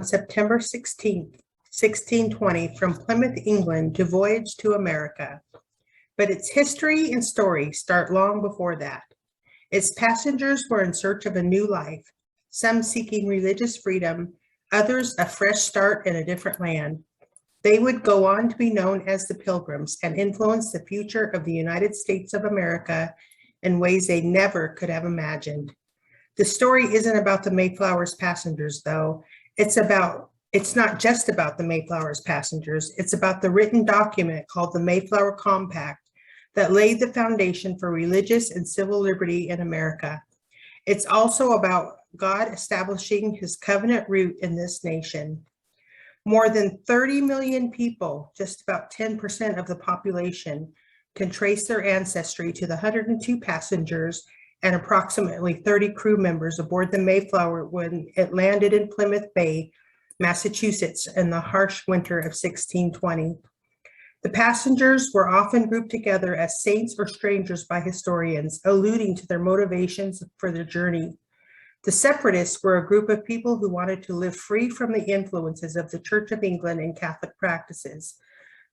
September 16, 1620, from Plymouth, England, to voyage to America. But its history and story start long before that. Its passengers were in search of a new life, some seeking religious freedom, others a fresh start in a different land. They would go on to be known as the Pilgrims and influence the future of the United States of America in ways they never could have imagined. The story isn't about the Mayflower's passengers, though. It's not just about the Mayflower's passengers. It's about the written document called the Mayflower Compact that laid the foundation for religious and civil liberty in America. It's also about God establishing his covenant root in this nation. More than 30 million people, just about 10% of the population, can trace their ancestry to the 102 passengers and approximately 30 crew members aboard the Mayflower when it landed in Plymouth Bay, Massachusetts, in the harsh winter of 1620. The passengers were often grouped together as saints or strangers by historians, alluding to their motivations for their journey. The Separatists were a group of people who wanted to live free from the influences of the Church of England and Catholic practices.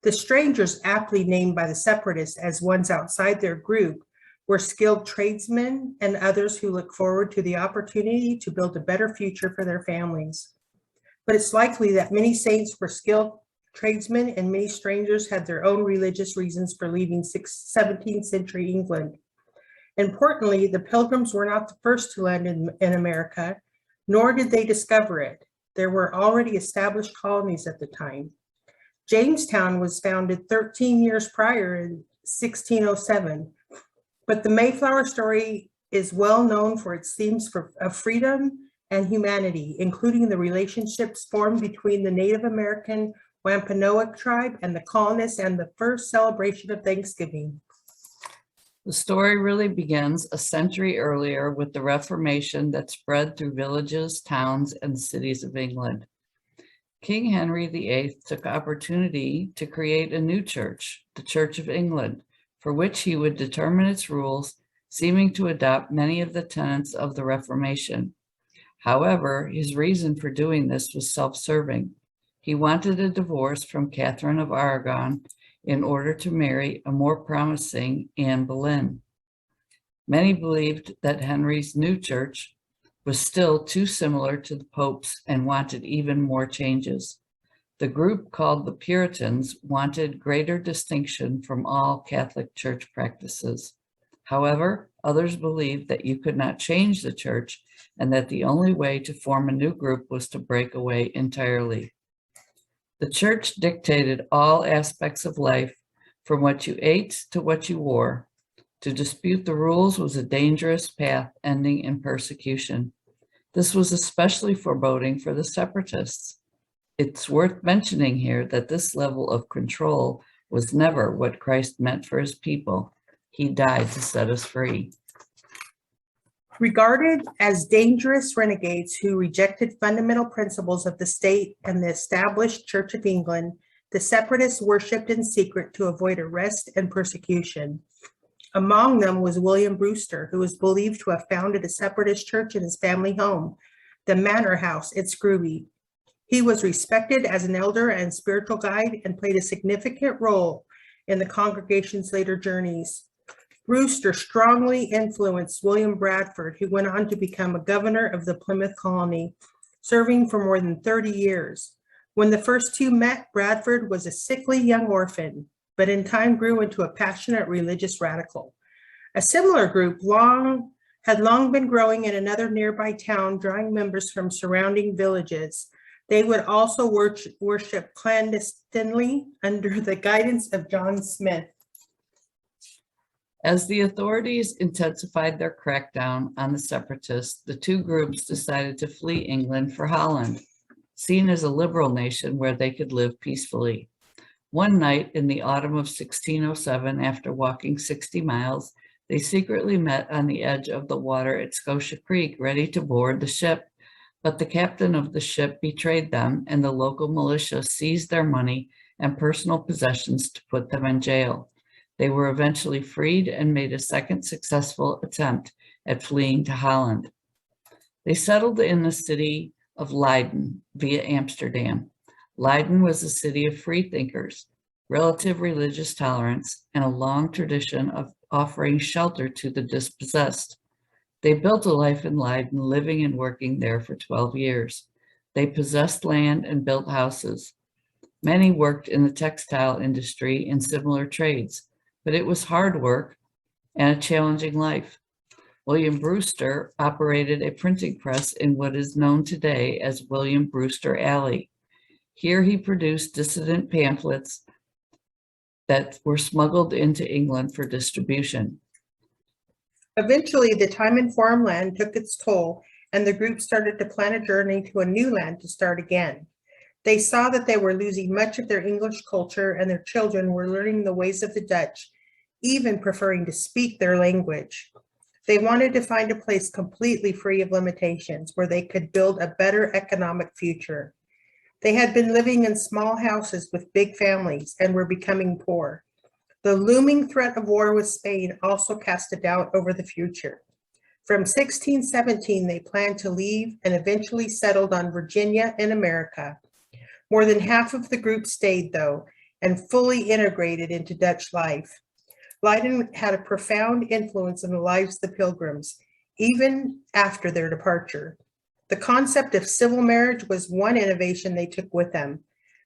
The strangers, aptly named by the Separatists as ones outside their group, were skilled tradesmen and others who looked forward to the opportunity to build a better future for their families. But it's likely that many saints were skilled tradesmen and many strangers had their own religious reasons for leaving 17th century England. Importantly, the Pilgrims were not the first to land in America, nor did they discover it. There were already established colonies at the time. Jamestown was founded 13 years prior in 1607, but the Mayflower story is well known for its themes of freedom and humanity, including the relationships formed between the Native American Wampanoag tribe and the colonists and the first celebration of Thanksgiving. The story really begins a century earlier with the Reformation that spread through villages, towns, and cities of England. King Henry VIII took opportunity to create a new church, the Church of England, for which he would determine its rules, seeming to adopt many of the tenets of the Reformation. However, his reason for doing this was self-serving. He wanted a divorce from Catherine of Aragon in order to marry a more promising Anne Boleyn. Many believed that Henry's new church was still too similar to the Pope's and wanted even more changes. The group called the Puritans wanted greater distinction from all Catholic church practices. However, others believed that you could not change the church and that the only way to form a new group was to break away entirely. The church dictated all aspects of life, from what you ate to what you wore. To dispute the rules was a dangerous path ending in persecution. This was especially foreboding for the Separatists. It's worth mentioning here that this level of control was never what Christ meant for his people. He died to set us free. Regarded as dangerous renegades who rejected fundamental principles of the state and the established Church of England, the Separatists worshipped in secret to avoid arrest and persecution. Among them was William Brewster, who was believed to have founded a Separatist church in his family home, the Manor House at Scrooby. He was respected as an elder and spiritual guide and played a significant role in the congregation's later journeys. Brewster strongly influenced William Bradford, who went on to become a governor of the Plymouth colony, serving for more than 30 years. When the first two met, Bradford was a sickly young orphan, but in time grew into a passionate religious radical. A similar group had long been growing in another nearby town, drawing members from surrounding villages. They would also worship clandestinely under the guidance of John Smith. As the authorities intensified their crackdown on the Separatists, the two groups decided to flee England for Holland, seen as a liberal nation where they could live peacefully. One night in the autumn of 1607, after walking 60 miles, they secretly met on the edge of the water at Scotia Creek, ready to board the ship. But the captain of the ship betrayed them, and the local militia seized their money and personal possessions to put them in jail. They were eventually freed and made a second successful attempt at fleeing to Holland. They settled in the city of Leiden via Amsterdam. Leiden was a city of freethinkers, relative religious tolerance, and a long tradition of offering shelter to the dispossessed. They built a life in Leiden, living and working there for 12 years. They possessed land and built houses. Many worked in the textile industry and similar trades, but it was hard work and a challenging life. William Brewster operated a printing press in what is known today as William Brewster Alley. Here he produced dissident pamphlets that were smuggled into England for distribution. Eventually, the time in farmland took its toll, and the group started to plan a journey to a new land to start again. They saw that they were losing much of their English culture, and their children were learning the ways of the Dutch, even preferring to speak their language. They wanted to find a place completely free of limitations where they could build a better economic future. They had been living in small houses with big families and were becoming poor. The looming threat of war with Spain also cast a doubt over the future. From 1617, they planned to leave and eventually settled on Virginia in America. More than half of the group stayed, though, and fully integrated into Dutch life. Leiden had a profound influence in the lives of the Pilgrims, even after their departure. The concept of civil marriage was one innovation they took with them.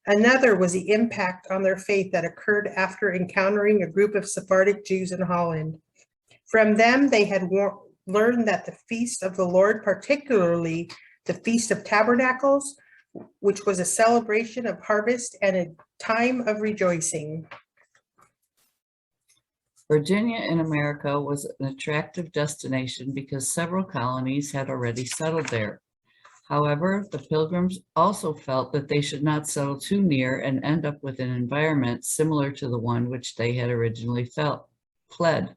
Another was the impact on their faith that occurred after encountering a group of Sephardic Jews in Holland. From them, they had learned that the feast of the Lord, particularly the Feast of Tabernacles, which was a celebration of harvest and a time of rejoicing. Virginia in America was an attractive destination because several colonies had already settled there. However, the Pilgrims also felt that they should not settle too near and end up with an environment similar to the one which they had originally fled.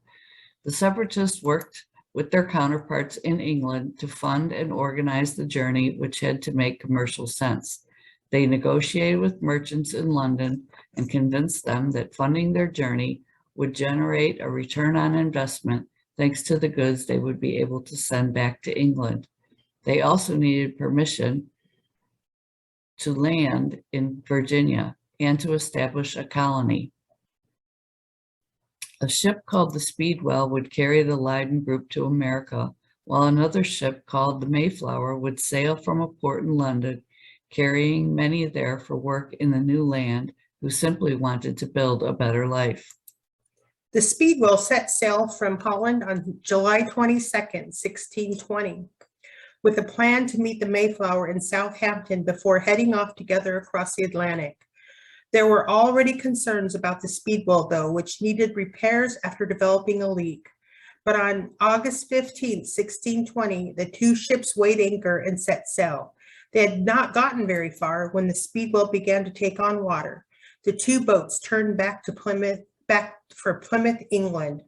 The Separatists worked with their counterparts in England to fund and organize the journey, which had to make commercial sense. They negotiated with merchants in London and convinced them that funding their journey would generate a return on investment thanks to the goods they would be able to send back to England. They also needed permission to land in Virginia and to establish a colony. A ship called the Speedwell would carry the Leiden group to America, while another ship called the Mayflower would sail from a port in London, carrying many there for work in the new land who simply wanted to build a better life. The Speedwell set sail from Holland on July 22nd, 1620. With a plan to meet the Mayflower in Southampton before heading off together across the Atlantic. There were already concerns about the Speedwell, though, which needed repairs after developing a leak. But on August 15, 1620, the two ships weighed anchor and set sail. They had not gotten very far when the Speedwell began to take on water. The two boats turned back for Plymouth, England.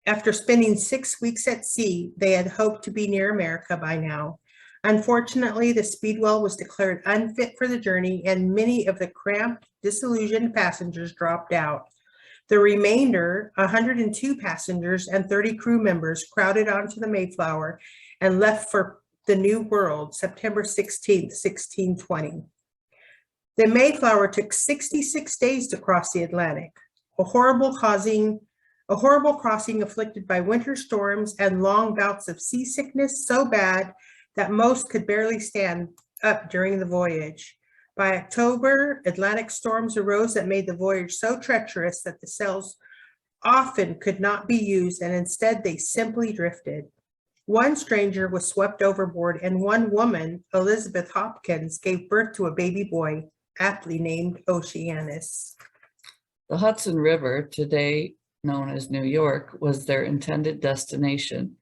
After spending 6 weeks at sea, they had hoped to be near America by now. Unfortunately, the Speedwell was declared unfit for the journey, and many of the cramped, disillusioned passengers dropped out. The remainder, 102 passengers and 30 crew members, crowded onto the Mayflower and left for the New World, September 16, 1620. The Mayflower took 66 days to cross the Atlantic, a horrible crossing afflicted by winter storms and long bouts of seasickness so bad that most could barely stand up during the voyage. By October, Atlantic storms arose that made the voyage so treacherous that the sails often could not be used, and instead they simply drifted. One stranger was swept overboard, and one woman, Elizabeth Hopkins, gave birth to a baby boy, aptly named Oceanus. The Hudson River, today known as New York, was their intended destination.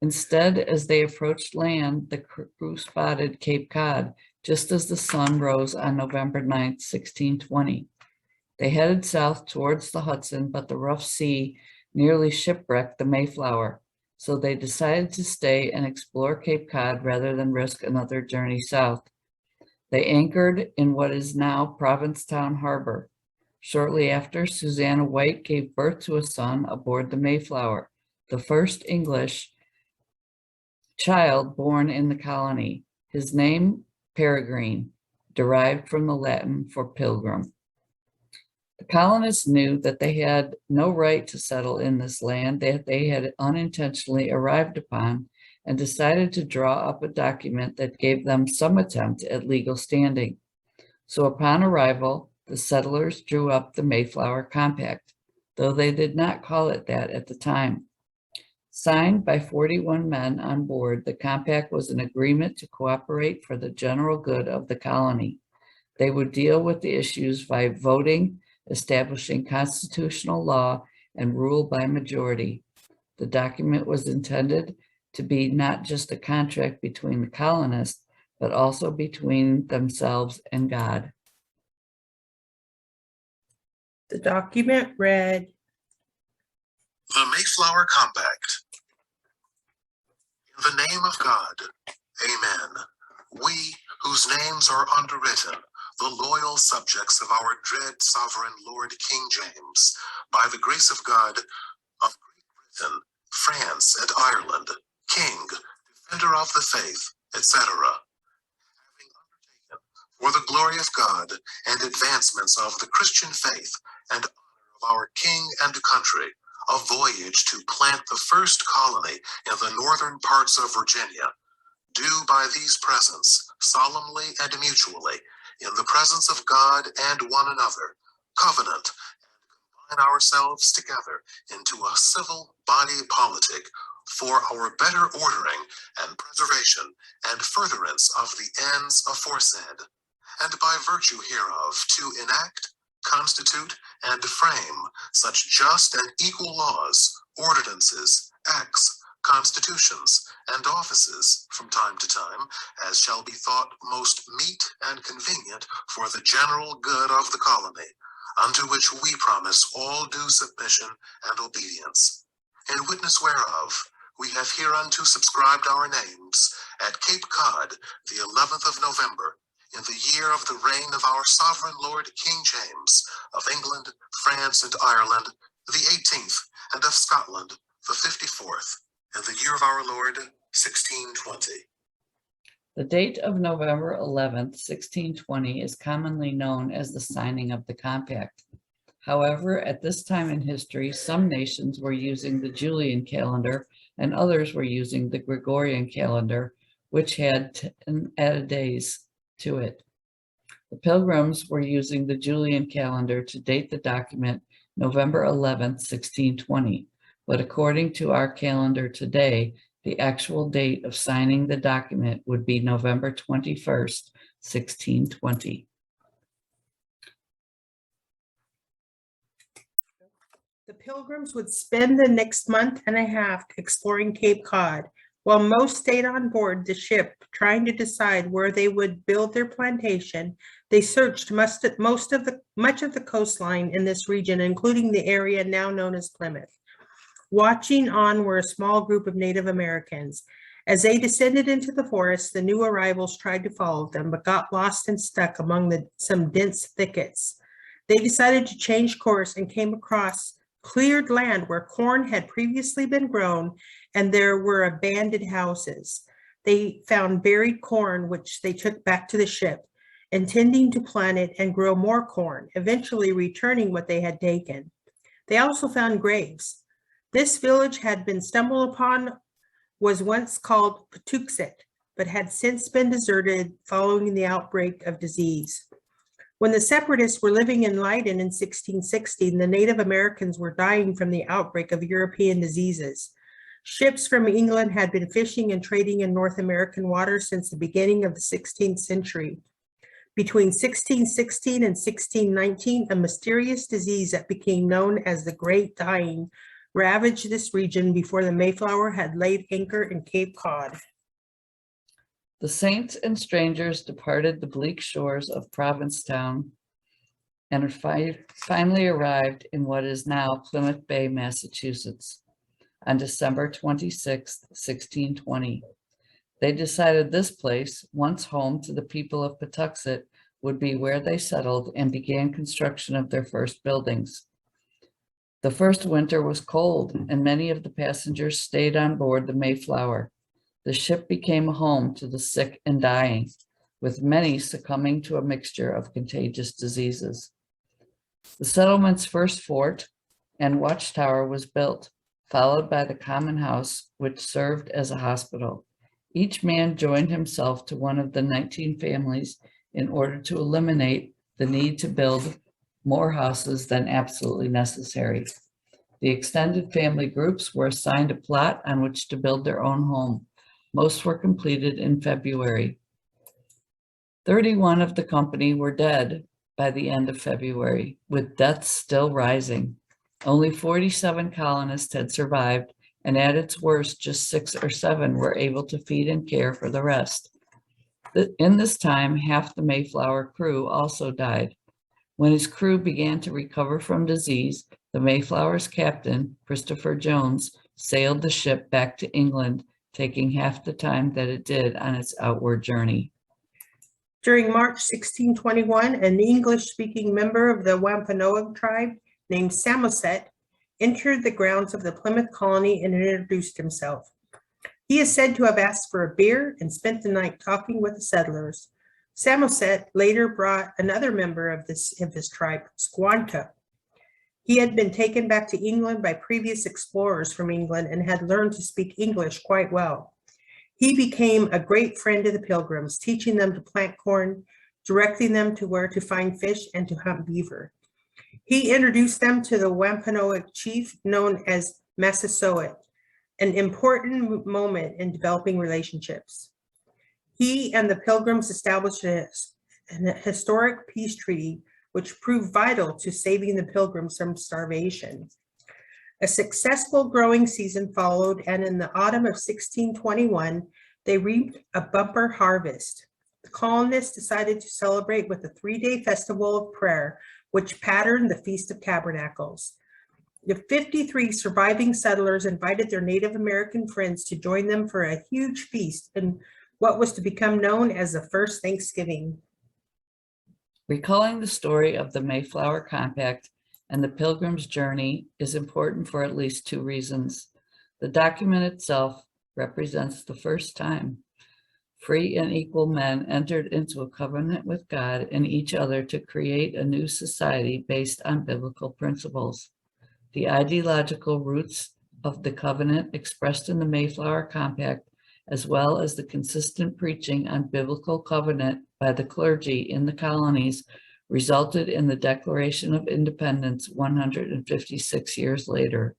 Instead, as they approached land, the crew spotted Cape Cod just as the sun rose on November 9, 1620. They headed south towards the Hudson, but the rough sea nearly shipwrecked the Mayflower, so they decided to stay and explore Cape Cod rather than risk another journey south. They anchored in what is now Provincetown Harbor. Shortly after, Susanna White gave birth to a son aboard the Mayflower, the first English child born in the colony. His name, Peregrine, derived from the Latin for pilgrim. The colonists knew that they had no right to settle in this land that they had unintentionally arrived upon, and decided to draw up a document that gave them some attempt at legal standing. So upon arrival, the settlers drew up the Mayflower Compact, though they did not call it that at the time. Signed by 41 men on board, the compact was an agreement to cooperate for the general good of the colony. They would deal with the issues by voting, establishing constitutional law, and rule by majority. The document was intended to be not just a contract between the colonists, but also between themselves and God. The document read, The Mayflower Compact. In the name of God, amen. We, whose names are underwritten, the loyal subjects of our dread sovereign Lord King James, by the grace of God, of Great Britain, France, and Ireland, King, defender of the faith, etc., having undertaken, for the glory of God and advancements of the Christian faith and honor of our King and country, a voyage to plant the first colony in the northern parts of Virginia, do by these presents, solemnly and mutually, in the presence of God and one another, covenant, and combine ourselves together into a civil body politic for our better ordering and preservation and furtherance of the ends aforesaid, and by virtue hereof to enact, constitute, and frame such just and equal laws, ordinances, acts, constitutions, and offices from time to time, as shall be thought most meet and convenient for the general good of the colony, unto which we promise all due submission and obedience. In witness whereof, we have hereunto subscribed our names at Cape Cod, the 11th of November, in the year of the reign of our sovereign Lord King James, of England, France, and Ireland, the 18th, and of Scotland, the 54th, in the year of our Lord, 1620. The date of November 11th, 1620 is commonly known as the signing of the compact. However, at this time in history, some nations were using the Julian calendar and others were using the Gregorian calendar, which had 10 added days to it. The Pilgrims were using the Julian calendar to date the document November 11th, 1620, but according to our calendar today, the actual date of signing the document would be November 21st, 1620. the Pilgrims would spend the next month and a half exploring Cape Cod, while most stayed on board the ship trying to decide where they would build their plantation. They searched much of the coastline in this region, including the area now known as Plymouth. Watching on were a small group of Native Americans. As they descended into the forest, the new arrivals tried to follow them, but got lost and stuck among some dense thickets. They decided to change course and came across cleared land where corn had previously been grown and there were abandoned houses. They found buried corn, which they took back to the ship, intending to plant it and grow more corn, eventually returning what they had taken. They also found graves. This village had been stumbled upon, was once called Patuxet, but had since been deserted following the outbreak of disease. When the separatists were living in Leiden in 1616, the Native Americans were dying from the outbreak of European diseases. Ships from England had been fishing and trading in North American waters since the beginning of the 16th century. Between 1616 and 1619, a mysterious disease that became known as the Great Dying ravaged this region before the Mayflower had laid anchor in Cape Cod. The saints and strangers departed the bleak shores of Provincetown and finally arrived in what is now Plymouth Bay, Massachusetts, on December 26, 1620. They decided this place, once home to the people of Patuxet, would be where they settled and began construction of their first buildings. The first winter was cold, and many of the passengers stayed on board the Mayflower. The ship became a home to the sick and dying, with many succumbing to a mixture of contagious diseases. The settlement's first fort and watchtower was built, followed by the common house, which served as a hospital. Each man joined himself to one of the 19 families in order to eliminate the need to build more houses than absolutely necessary. The extended family groups were assigned a plot on which to build their own home. Most were completed in February. 31 of the company were dead by the end of February, with deaths still rising. Only 47 colonists had survived, and at its worst, just 6 or 7 were able to feed and care for the rest. In this time, half the Mayflower crew also died. When his crew began to recover from disease, the Mayflower's captain, Christopher Jones, sailed the ship back to England, taking half the time that it did on its outward journey. During March 1621, an English-speaking member of the Wampanoag tribe named Samoset entered the grounds of the Plymouth colony and introduced himself. He is said to have asked for a beer and spent the night talking with the settlers. Samoset later brought another member of his tribe, Squanto. He had been taken back to England by previous explorers from England and had learned to speak English quite well. He became a great friend to the Pilgrims, teaching them to plant corn, directing them to where to find fish and to hunt beaver. He introduced them to the Wampanoag chief known as Massasoit, an important moment in developing relationships. He and the Pilgrims established a historic peace treaty which proved vital to saving the Pilgrims from starvation. A successful growing season followed, and in the autumn of 1621, they reaped a bumper harvest. The colonists decided to celebrate with a 3-day festival of prayer, which patterned the Feast of Tabernacles. The 53 surviving settlers invited their Native American friends to join them for a huge feast in what was to become known as the First Thanksgiving. Recalling the story of the Mayflower Compact and the Pilgrim's journey is important for at least 2 reasons. The document itself represents the first time free and equal men entered into a covenant with God and each other to create a new society based on biblical principles. The ideological roots of the covenant expressed in the Mayflower Compact, as well as the consistent preaching on biblical covenant by the clergy in the colonies, resulted in the Declaration of Independence 156 years later.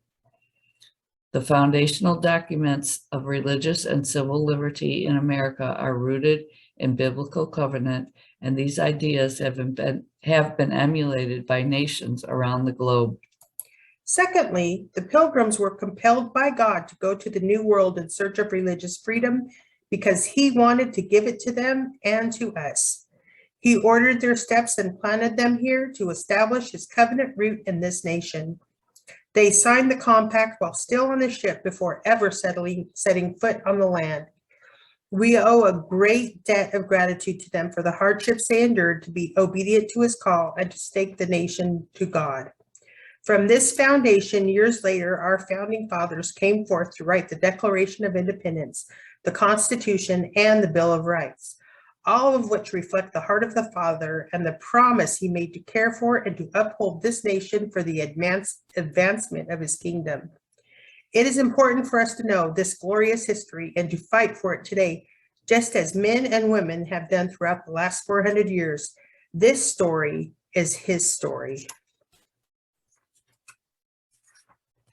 The foundational documents of religious and civil liberty in America are rooted in biblical covenant, and these ideas have been emulated by nations around the globe. Secondly, the Pilgrims were compelled by God to go to the New World in search of religious freedom because He wanted to give it to them and to us. He ordered their steps and planted them here to establish His covenant root in this nation. They signed the compact while still on the ship before ever setting foot on the land. We owe a great debt of gratitude to them for the hardships they endured to be obedient to His call and to stake the nation to God. From this foundation, years later, our founding fathers came forth to write the Declaration of Independence, the Constitution, and the Bill of Rights, all of which reflect the heart of the Father and the promise He made to care for and to uphold this nation for the advancement of His kingdom. It is important for us to know this glorious history and to fight for it today, just as men and women have done throughout the last 400 years. This story is His story.